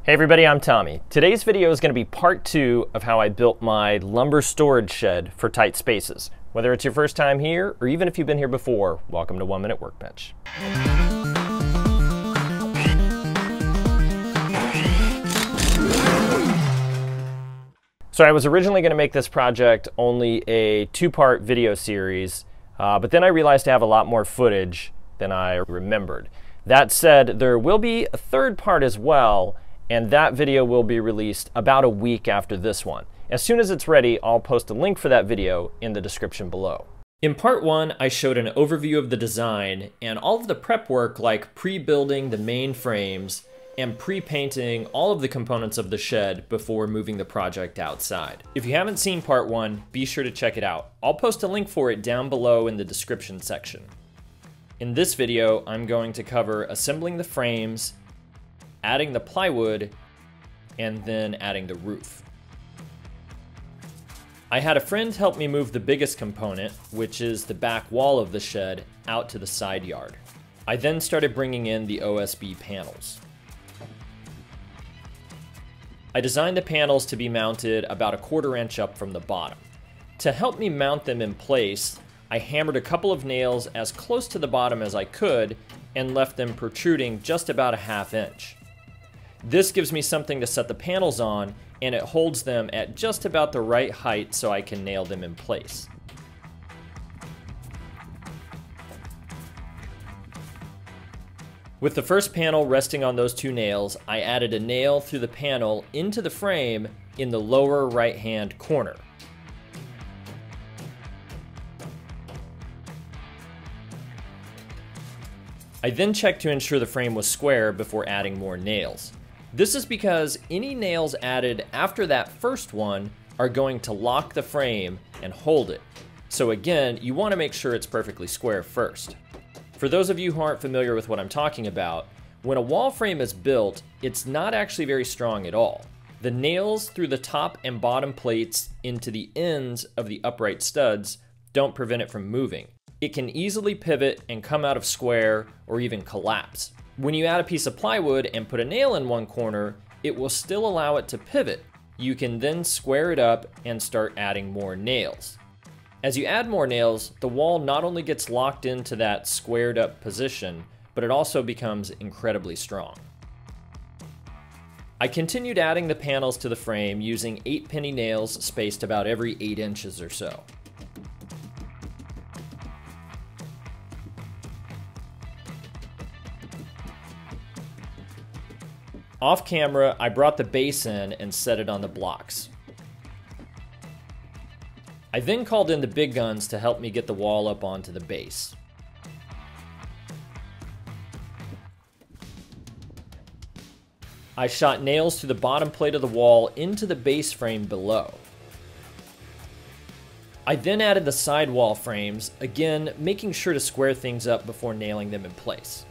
Hey everybody, I'm Tommy. Today's video is going to be part 2 of how I built my lumber storage shed for tight spaces. Whether it's your first time here or even if you've been here before, welcome to 1 Minute Workbench. So I was originally going to make this project only a 2-part video series, but then I realized I have a lot more footage than I remembered. That said, there will be a 3rd part as well, and that video will be released about a week after this one. As soon as it's ready, I'll post a link for that video in the description below. In part 1, I showed an overview of the design and all of the prep work like pre-building the main frames and pre-painting all of the components of the shed before moving the project outside. If you haven't seen part 1, be sure to check it out. I'll post a link for it down below in the description section. In this video, I'm going to cover assembling the frames, adding the plywood, and then adding the roof. I had a friend help me move the biggest component, which is the back wall of the shed, out to the side yard. I then started bringing in the OSB panels. I designed the panels to be mounted about a 1/4 inch up from the bottom. To help me mount them in place, I hammered a couple of nails as close to the bottom as I could and left them protruding just about a 1/2 inch. This gives me something to set the panels on, and it holds them at just about the right height so I can nail them in place. With the first panel resting on those 2 nails, I added a nail through the panel into the frame in the lower right-hand corner. I then checked to ensure the frame was square before adding more nails. This is because any nails added after that first one are going to lock the frame and hold it. So again, you want to make sure it's perfectly square first. For those of you who aren't familiar with what I'm talking about, when a wall frame is built, it's not actually very strong at all. The nails through the top and bottom plates into the ends of the upright studs don't prevent it from moving. It can easily pivot and come out of square or even collapse. When you add a piece of plywood and put a nail in one corner, it will still allow it to pivot. You can then square it up and start adding more nails. As you add more nails, the wall not only gets locked into that squared up position, but it also becomes incredibly strong. I continued adding the panels to the frame using 8-penny nails spaced about every 8 inches or so. Off camera, I brought the base in and set it on the blocks. I then called in the big guns to help me get the wall up onto the base. I shot nails through the bottom plate of the wall into the base frame below. I then added the side wall frames, again making sure to square things up before nailing them in place.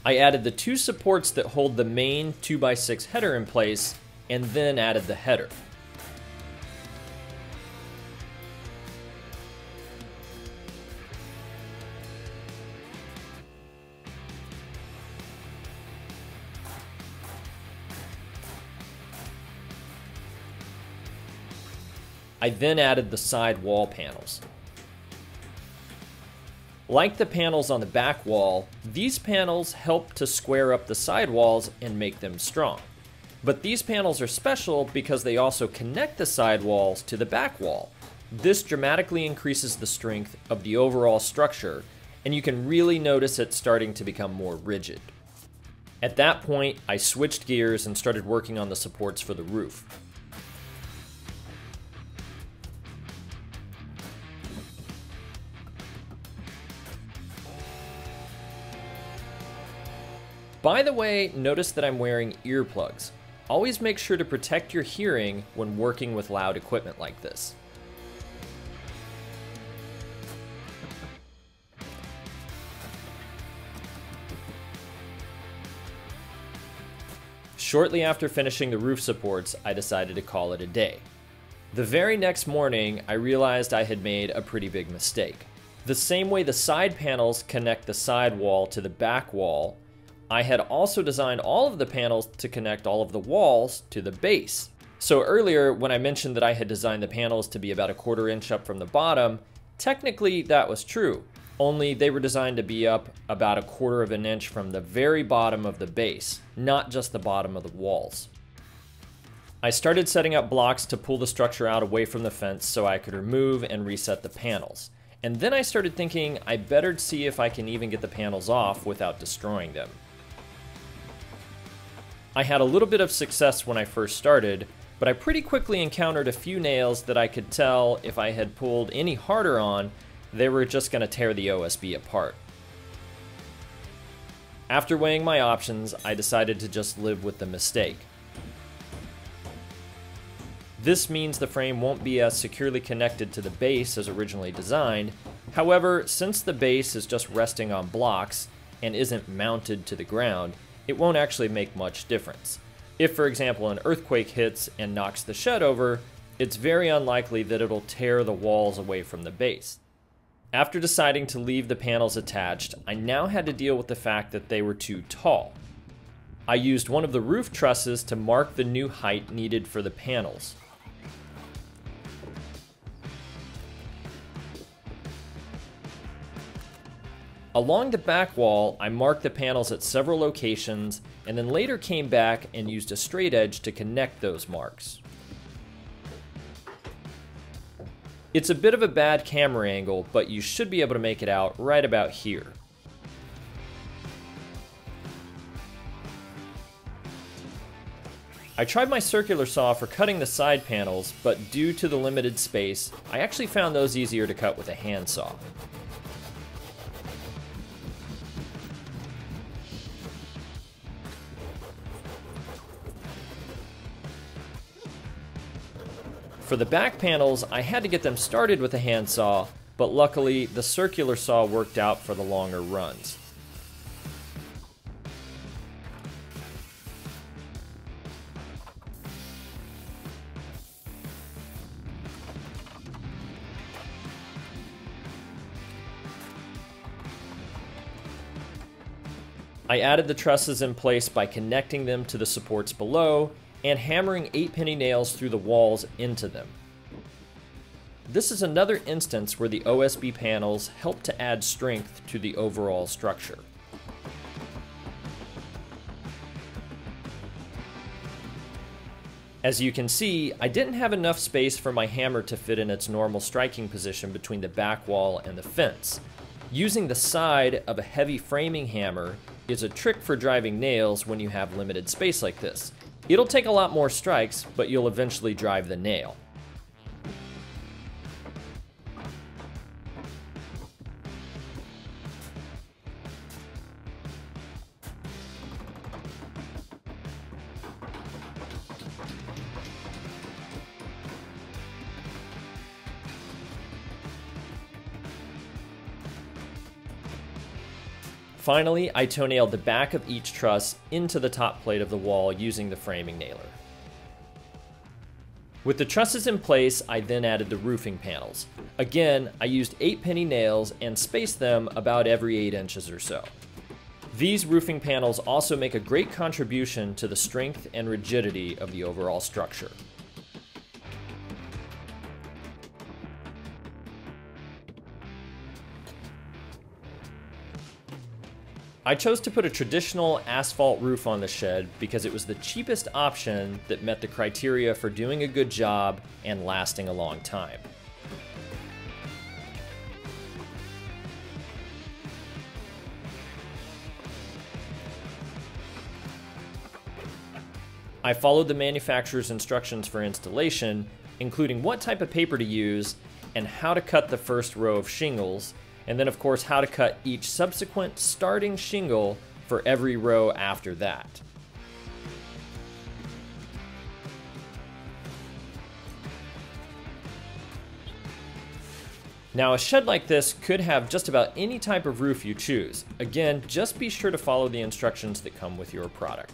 I added the 2 supports that hold the main 2x6 header in place, and then added the header. I then added the side wall panels. Like the panels on the back wall, these panels help to square up the side walls and make them strong. But these panels are special because they also connect the side walls to the back wall. This dramatically increases the strength of the overall structure, and you can really notice it starting to become more rigid. At that point, I switched gears and started working on the supports for the roof. By the way, notice that I'm wearing earplugs. Always make sure to protect your hearing when working with loud equipment like this. Shortly after finishing the roof supports, I decided to call it a day. The very next morning, I realized I had made a pretty big mistake. The same way the side panels connect the side wall to the back wall, I had also designed all of the panels to connect all of the walls to the base. So earlier, when I mentioned that I had designed the panels to be about a 1/4 inch up from the bottom, technically that was true, only they were designed to be up about a 1/4 of an inch from the very bottom of the base, not just the bottom of the walls. I started setting up blocks to pull the structure out away from the fence so I could remove and reset the panels. And then I started thinking I better see if I can even get the panels off without destroying them. I had a little bit of success when I first started, but I pretty quickly encountered a few nails that I could tell if I had pulled any harder on, they were just going to tear the OSB apart. After weighing my options, I decided to just live with the mistake. This means the frame won't be as securely connected to the base as originally designed. However, since the base is just resting on blocks and isn't mounted to the ground, it won't actually make much difference. If, for example, an earthquake hits and knocks the shed over, it's very unlikely that it'll tear the walls away from the base. After deciding to leave the panels attached, I now had to deal with the fact that they were too tall. I used one of the roof trusses to mark the new height needed for the panels. Along the back wall, I marked the panels at several locations and then later came back and used a straight edge to connect those marks. It's a bit of a bad camera angle, but you should be able to make it out right about here. I tried my circular saw for cutting the side panels, but due to the limited space, I actually found those easier to cut with a handsaw. For the back panels, I had to get them started with a handsaw, but luckily the circular saw worked out for the longer runs. I added the trusses in place by connecting them to the supports below and hammering 8-penny nails through the walls into them. This is another instance where the OSB panels help to add strength to the overall structure. As you can see, I didn't have enough space for my hammer to fit in its normal striking position between the back wall and the fence. Using the side of a heavy framing hammer is a trick for driving nails when you have limited space like this. It'll take a lot more strikes, but you'll eventually drive the nail. Finally, I toe-nailed the back of each truss into the top plate of the wall using the framing nailer. With the trusses in place, I then added the roofing panels. Again, I used 8-penny nails and spaced them about every 8 inches or so. These roofing panels also make a great contribution to the strength and rigidity of the overall structure. I chose to put a traditional asphalt roof on the shed because it was the cheapest option that met the criteria for doing a good job and lasting a long time. I followed the manufacturer's instructions for installation, including what type of paper to use and how to cut the first row of shingles, and then of course how to cut each subsequent starting shingle for every row after that. Now a shed like this could have just about any type of roof you choose. Again, just be sure to follow the instructions that come with your product.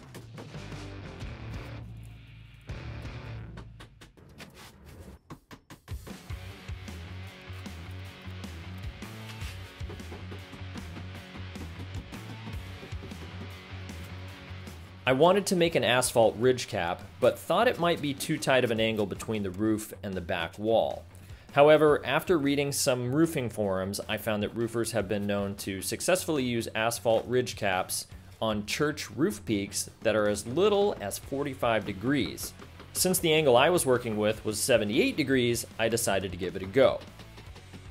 I wanted to make an asphalt ridge cap, but thought it might be too tight of an angle between the roof and the back wall. However, after reading some roofing forums, I found that roofers have been known to successfully use asphalt ridge caps on church roof peaks that are as little as 45 degrees. Since the angle I was working with was 78 degrees, I decided to give it a go.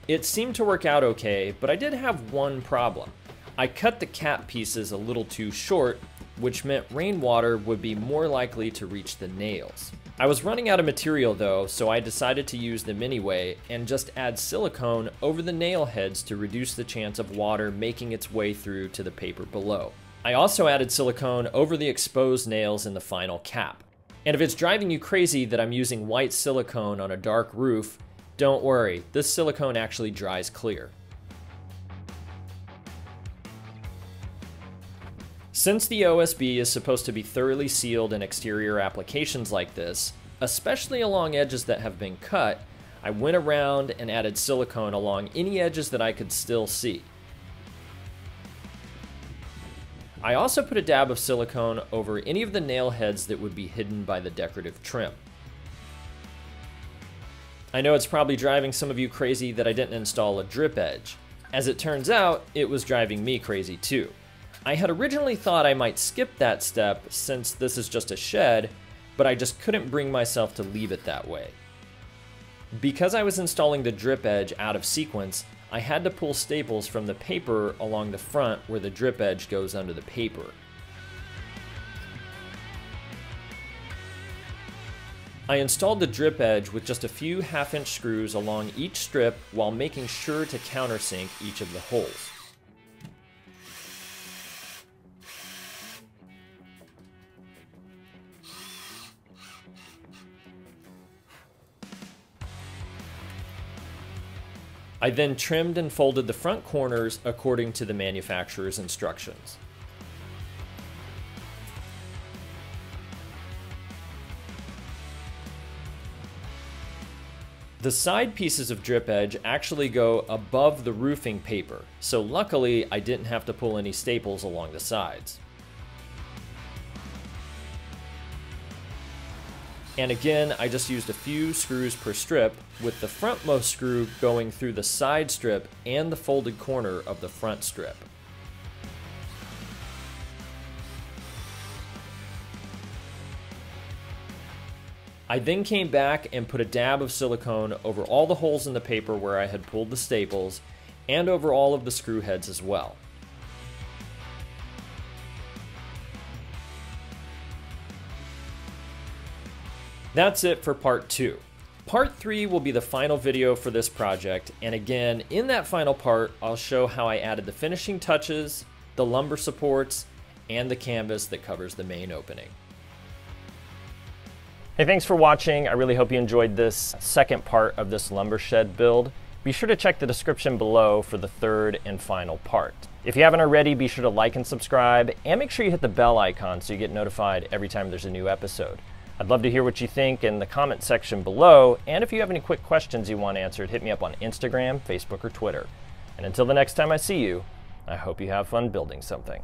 It seemed to work out okay, but I did have one problem. I cut the cap pieces a little too short, which meant rainwater would be more likely to reach the nails. I was running out of material though, so I decided to use them anyway and just add silicone over the nail heads to reduce the chance of water making its way through to the paper below. I also added silicone over the exposed nails in the final cap. And if it's driving you crazy that I'm using white silicone on a dark roof, don't worry, this silicone actually dries clear. Since the OSB is supposed to be thoroughly sealed in exterior applications like this, especially along edges that have been cut, I went around and added silicone along any edges that I could still see. I also put a dab of silicone over any of the nail heads that would be hidden by the decorative trim. I know it's probably driving some of you crazy that I didn't install a drip edge. As it turns out, it was driving me crazy too. I had originally thought I might skip that step since this is just a shed, but I just couldn't bring myself to leave it that way. Because I was installing the drip edge out of sequence, I had to pull staples from the paper along the front where the drip edge goes under the paper. I installed the drip edge with just a few half-inch screws along each strip while making sure to countersink each of the holes. I then trimmed and folded the front corners according to the manufacturer's instructions. The side pieces of drip edge actually go above the roofing paper, so luckily I didn't have to pull any staples along the sides. And again, I just used a few screws per strip, with the frontmost screw going through the side strip and the folded corner of the front strip. I then came back and put a dab of silicone over all the holes in the paper where I had pulled the staples, and over all of the screw heads as well. That's it for part 2. Part 3 will be the final video for this project, and again, in that final part, I'll show how I added the finishing touches, the lumber supports, and the canvas that covers the main opening. Hey, thanks for watching. I really hope you enjoyed this second part of this lumber shed build. Be sure to check the description below for the third and final part. If you haven't already, be sure to like and subscribe, and make sure you hit the bell icon so you get notified every time there's a new episode. I'd love to hear what you think in the comment section below, and if you have any quick questions you want answered, hit me up on Instagram, Facebook, or Twitter. And until the next time I see you, I hope you have fun building something.